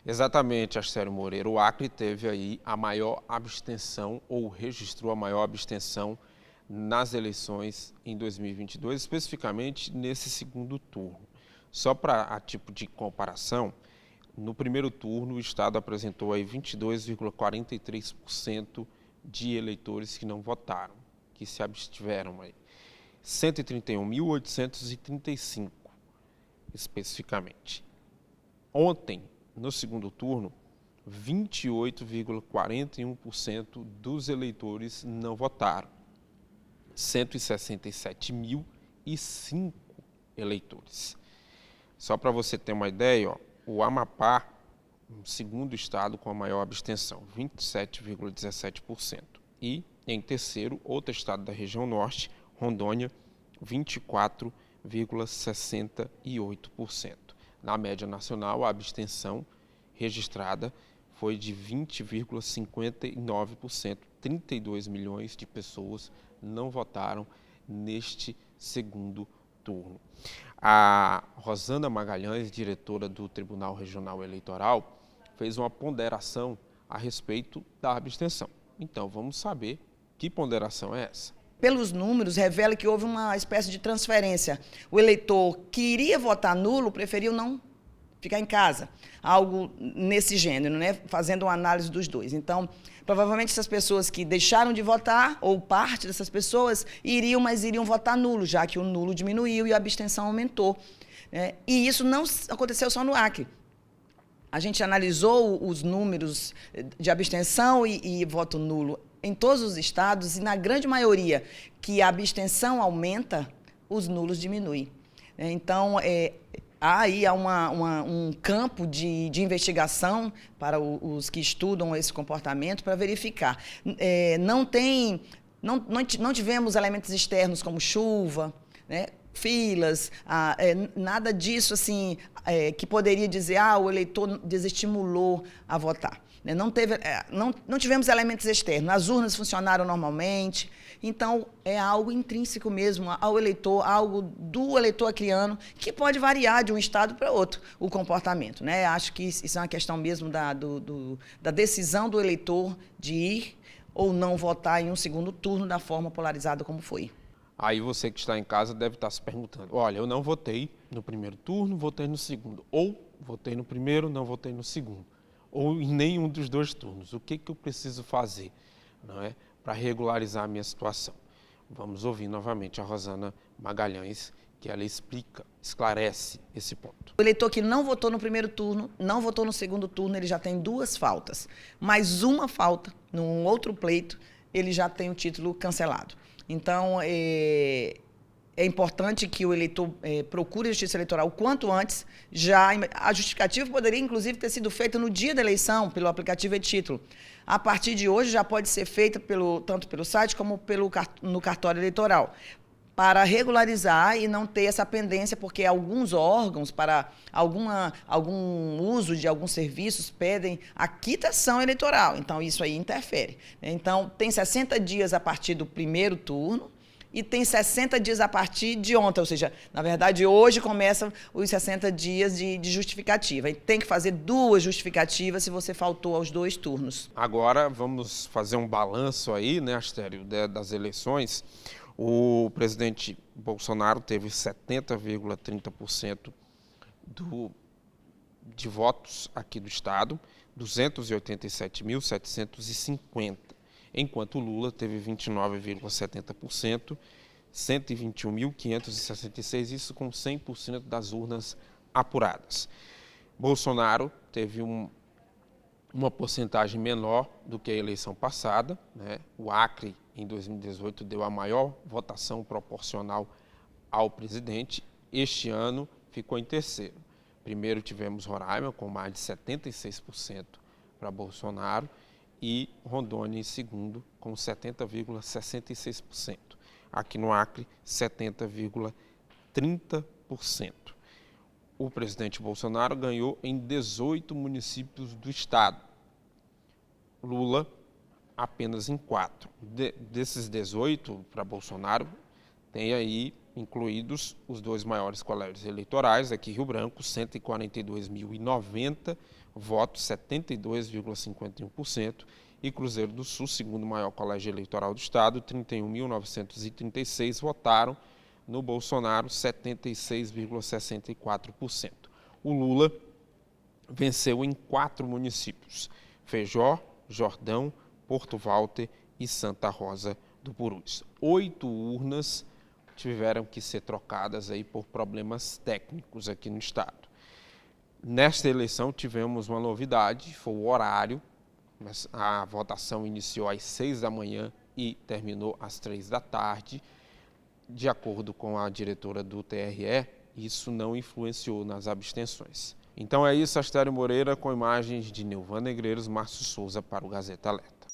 Exatamente, Astério Moreira. O Acre teve aí a maior abstenção, ou registrou a maior abstenção nas eleições em 2022, especificamente nesse segundo turno. Só para tipo de comparação, no primeiro turno o Estado apresentou aí 22,43% de eleitores que não votaram, que se abstiveram aí. 131.835, especificamente. Ontem, no segundo turno, 28,41% dos eleitores não votaram. 167.005 eleitores. Só para você ter uma ideia, ó, o Amapá, o segundo estado com a maior abstenção, 27,17%. E, em terceiro, outro estado da região norte, Rondônia, 24,68%. Na média nacional, a abstenção registrada foi de 20,59%. 32 milhões de pessoas não votaram neste segundo turno. A Rosana Magalhães, diretora do Tribunal Regional Eleitoral, fez uma ponderação a respeito da abstenção. Então, vamos saber que ponderação é essa. Pelos números, revela que houve uma espécie de transferência. O eleitor que iria votar nulo preferiu não ficar em casa, algo nesse gênero, né? Fazendo uma análise dos dois. Então, provavelmente essas pessoas que deixaram de votar, ou parte dessas pessoas, mas iriam votar nulo, já que o nulo diminuiu e a abstenção aumentou. E isso não aconteceu só no Acre. A gente analisou os números de abstenção e voto nulo em todos os estados, e na grande maioria que a abstenção aumenta, os nulos diminuem. Então, há um campo de investigação para os que estudam esse comportamento para verificar. Não tivemos elementos externos como chuva, né, filas, nada disso assim, que poderia dizer que o eleitor desestimulou a votar. Não tivemos elementos externos, as urnas funcionaram normalmente, então é algo intrínseco mesmo ao eleitor, algo do eleitor acreano, que pode variar de um estado para outro, o comportamento, né? Acho que isso é uma questão mesmo da decisão do eleitor de ir ou não votar em um segundo turno da forma polarizada como foi. Aí você que está em casa deve estar se perguntando, olha, eu não votei no primeiro turno, votei no segundo, ou votei no primeiro, não votei no segundo, ou em nenhum dos dois turnos. O que eu preciso fazer, não é, para regularizar a minha situação? Vamos ouvir novamente a Rosana Magalhães, que ela esclarece esse ponto. O eleitor que não votou no primeiro turno, não votou no segundo turno, ele já tem 2 faltas. Mais uma falta, num outro pleito, ele já tem o título cancelado. Então, é importante que o eleitor procure a justiça eleitoral o quanto antes. A justificativa poderia, inclusive, ter sido feita no dia da eleição, pelo aplicativo e-título. A partir de hoje, já pode ser feita tanto pelo site como no cartório eleitoral, para regularizar e não ter essa pendência, porque alguns órgãos, para algum uso de alguns serviços, pedem a quitação eleitoral. Então, isso aí interfere. Então, tem 60 dias a partir do primeiro turno e tem 60 dias a partir de ontem. Ou seja, na verdade, hoje começam os 60 dias de justificativa. E tem que fazer 2 justificativas se você faltou aos 2 turnos. Agora, vamos fazer um balanço aí, né, Astério, das eleições. O presidente Bolsonaro teve 70,30% de votos aqui do estado, 287.750, enquanto o Lula teve 29,70%, 121.566, isso com 100% das urnas apuradas. Bolsonaro teve uma porcentagem menor do que a eleição passada, né? O Acre, em 2018, deu a maior votação proporcional ao presidente. Este ano ficou em terceiro. Primeiro tivemos Roraima, com mais de 76% para Bolsonaro, e Rondônia em segundo, com 70,66%. Aqui no Acre, 70,30%. O presidente Bolsonaro ganhou em 18 municípios do estado. Lula apenas em 4. Desses 18 para Bolsonaro, tem aí incluídos os dois maiores colégios eleitorais, aqui Rio Branco, 142.090 votos, 72,51%, e Cruzeiro do Sul, segundo maior colégio eleitoral do estado, 31.936 votaram no Bolsonaro, 76,64%. O Lula venceu em 4 municípios: Feijó, Jordão, Porto Walter e Santa Rosa do Purus. 8 urnas tiveram que ser trocadas aí por problemas técnicos aqui no estado. Nesta eleição tivemos uma novidade, foi o horário. A votação iniciou às 6 da manhã e terminou às 3 da tarde. De acordo com a diretora do TRE, isso não influenciou nas abstenções. Então é isso, Astério Moreira, com imagens de Nilvan Negreiros, Márcio Souza para o Gazeta Alerta.